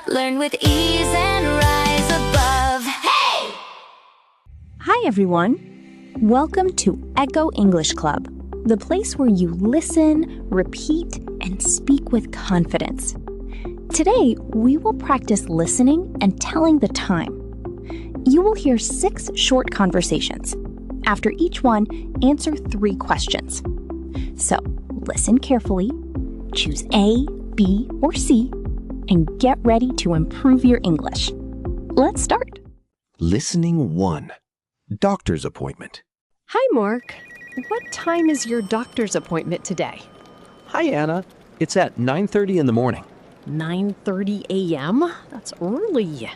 Learn with ease and rise above. Hey! Hi, everyone. Welcome to Echo English Club, the place where you listen, repeat, and speak with confidence. Today, we will practice listening and telling the time. You will hear 6 short conversations. After each one, answer 3 questions. So, listen carefully, choose A, B, or C, and get ready to improve your English. Let's start. Listening 1. Doctor's appointment. Hi, Mark. What time is your doctor's appointment today? Hi, Anna. It's at 9:30 in the morning. 9:30 a.m.? That's early.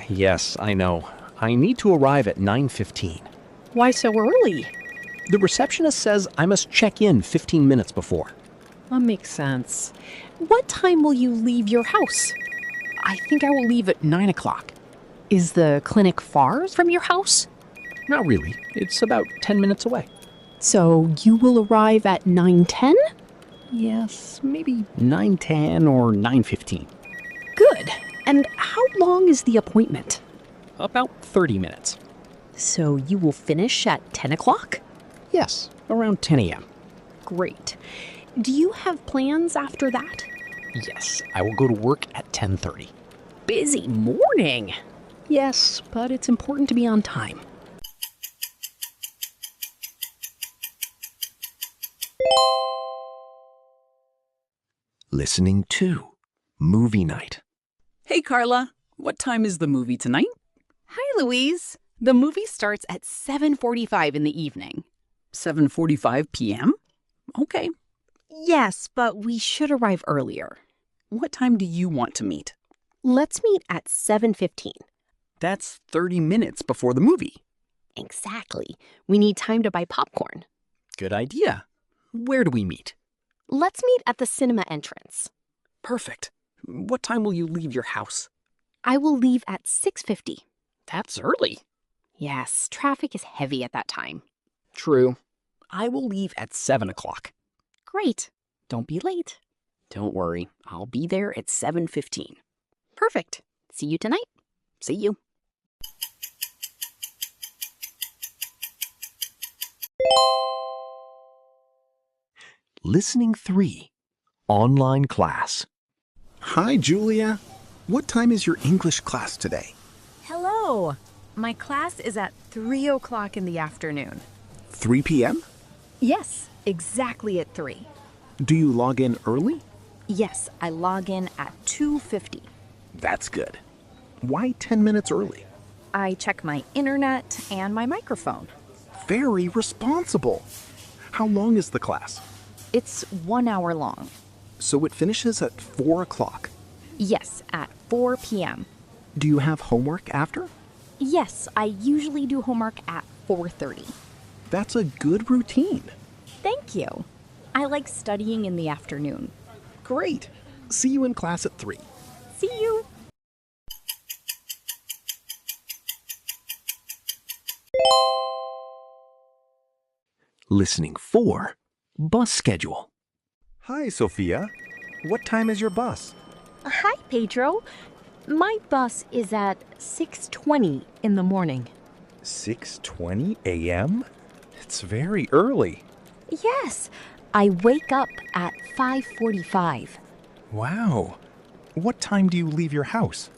Yes, I know. I need to arrive at 9:15. Why so early? The receptionist says I must check in 15 minutes before. That makes sense. What time will you leave your house? I think I will leave at 9 o'clock. Is the clinic far from your house? Not really. It's about 10 minutes away. So you will arrive at 9:10? Yes, maybe 9:10 or 9:15. Good. And how long is the appointment? About 30 minutes. So you will finish at 10 o'clock? Yes, around 10 a.m. Great. Do you have plans after that? Yes, I will go to work at 10:30. Busy morning. Yes, but it's important to be on time. Listening 2. Movie night. Hey, Carla. What time is the movie tonight? Hi, Louise. The movie starts at 7:45 in the evening. 7:45 p.m.? Okay. Yes, but we should arrive earlier. What time do you want to meet? Let's meet at 7:15. That's 30 minutes before the movie. Exactly. We need time to buy popcorn. Good idea. Where do we meet? Let's meet at the cinema entrance. Perfect. What time will you leave your house? I will leave at 6:50. That's early. Yes, traffic is heavy at that time. True. I will leave at 7 o'clock. Great. Don't be late. Don't worry. I'll be there at 7:15. Perfect. See you tonight. See you. Listening 3. Online class. Hi, Julia. What time is your English class today? Hello. My class is at 3 o'clock in the afternoon. 3 p.m.? Yes, exactly at 3. Do you log in early? Yes, I log in at 2:50. That's good. Why 10 minutes early? I check my internet and my microphone. Very responsible. How long is the class? It's 1 hour long. So it finishes at 4 o'clock. Yes, at 4 p.m. Do you have homework after? Yes, I usually do homework at 4:30. That's a good routine. Thank you. I like studying in the afternoon. Great. See you in class at 3. See you. Listening 4. Bus schedule. Hi, Sophia. What time is your bus? Hi, Pedro. My bus is at 6:20 in the morning. 6:20 a.m.? It's very early. Yes, I wake up at 5:45. Wow. What time do you leave your house?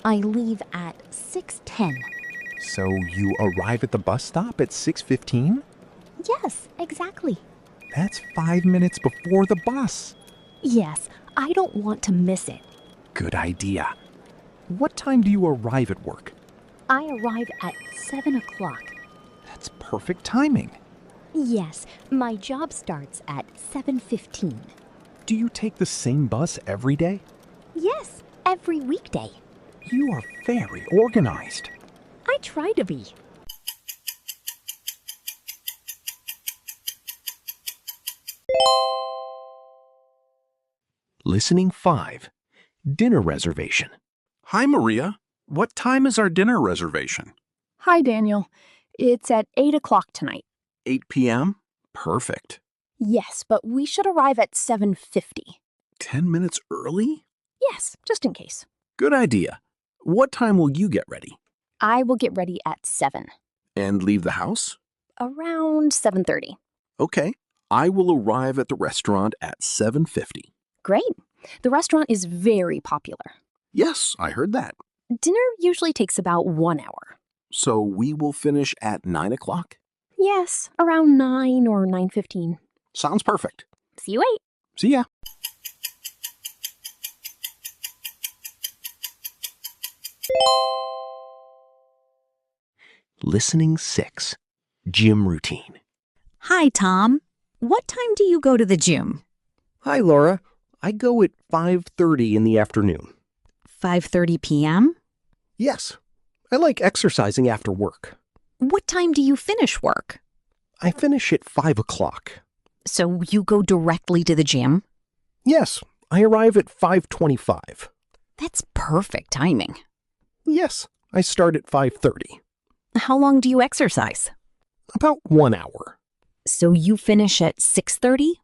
I leave at 6:10. So you arrive at the bus stop at 6:15? Yes, exactly. That's 5 minutes before the bus. Yes, I don't want to miss it. Good idea. What time do you arrive at work? I arrive at 7 o'clock. That's perfect timing. Yes, my job starts at 7:15. Do you take the same bus every day? Yes, every weekday. You are very organized. I try to be. Listening 5. Dinner reservation. Hi, Maria. What time is our dinner reservation? Hi, Daniel. It's at 8 o'clock tonight. 8 p.m.? Perfect. Yes, but we should arrive at 7:50. 10 minutes early? Yes, just in case. Good idea. What time will you get ready? I will get ready at 7. And leave the house? Around 7:30. Okay. I will arrive at the restaurant at 7:50. Great. The restaurant is very popular. Yes, I heard that. Dinner usually takes about 1 hour. So we will finish at 9 o'clock? Yes, around 9 or 9:15. Sounds perfect. See you 8. See ya. Listening 6. Gym routine. Hi, Tom. What time do you go to the gym? Hi, Laura. I go at 5:30 in the afternoon. 5:30 p.m.? Yes. I like exercising after work. What time do you finish work? I finish at 5 o'clock. So you go directly to the gym? Yes. I arrive at 5:25. That's perfect timing. Yes. I start at 5:30. How long do you exercise? About 1 hour. So you finish at 6:30?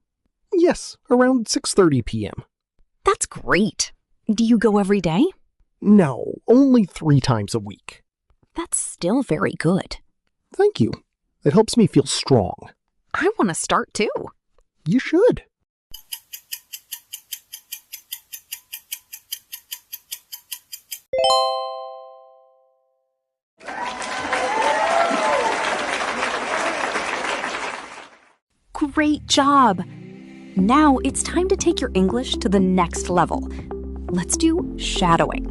Yes, around 6:30 p.m. That's great. Do you go every day? No, only 3 times a week. That's still very good. Thank you. It helps me feel strong. I want to start too. You should. Great job! Now it's time to take your English to the next level. Let's do shadowing.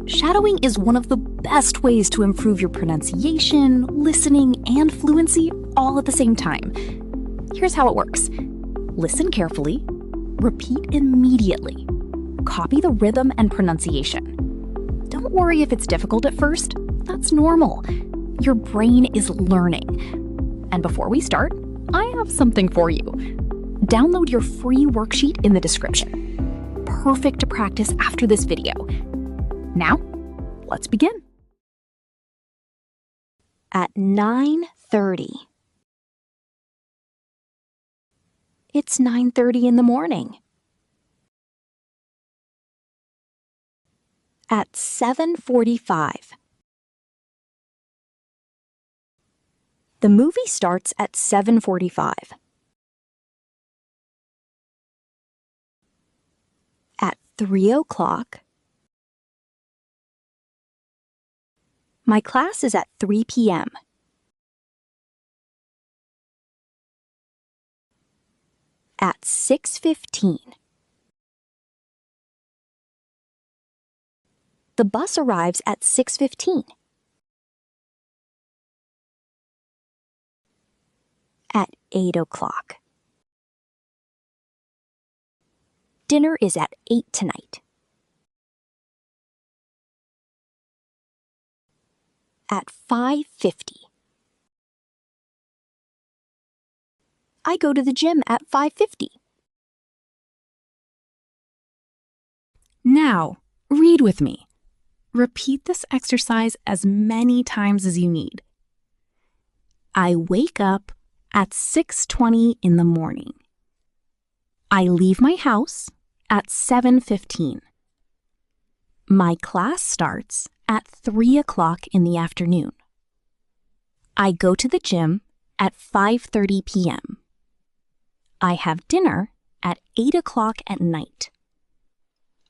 Shadowing is one of the best ways to improve your pronunciation, listening, and fluency all at the same time. Here's how it works. Listen carefully, repeat immediately, copy the rhythm and pronunciation. Don't worry if it's difficult at first, that's normal. Your brain is learning. And before we start, I have something for you. Download your free worksheet in the description. Perfect to practice after this video. Now, let's begin. At 9:30. It's 9:30 in the morning. At 7:45. The movie starts at 7:45. At 3 o'clock. My class is at 3 p.m. At 6:15. The bus arrives at 6:15. At 8 o'clock. Dinner is at 8 tonight. At 5:50. I go to the gym at 5:50. Now, read with me. Repeat this exercise as many times as you need. I wake up at 6:20 in the morning. I leave my house at 7:15. My class starts at 3 o'clock in the afternoon. I go to the gym at 5:30 p.m. I have dinner at 8 o'clock at night.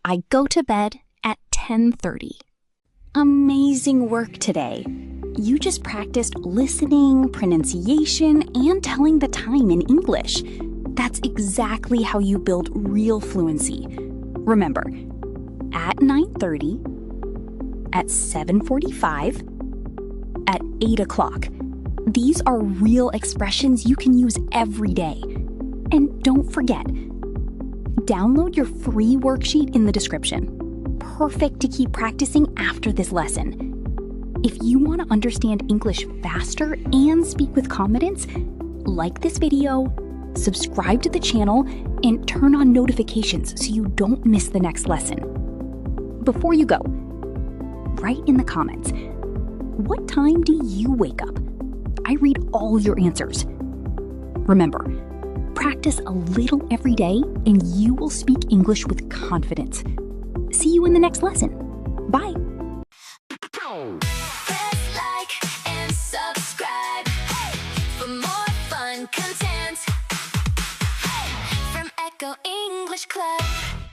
I go to bed at 10:30. Amazing work today. You just practiced listening, pronunciation, and telling the time in English. That's exactly how you build real fluency. Remember, at 9:30, at 7:45, at 8 o'clock. These are real expressions you can use every day. And don't forget, download your free worksheet in the description. Perfect to keep practicing after this lesson. If you want to understand English faster and speak with confidence, like this video, subscribe to the channel, and turn on notifications so you don't miss the next lesson. Before you go, write in the comments, what time do you wake up? I read all your answers. Remember, practice a little every day and you will speak English with confidence. See you in the next lesson. Bye. Press like and subscribe for more fun content from Echo English Club.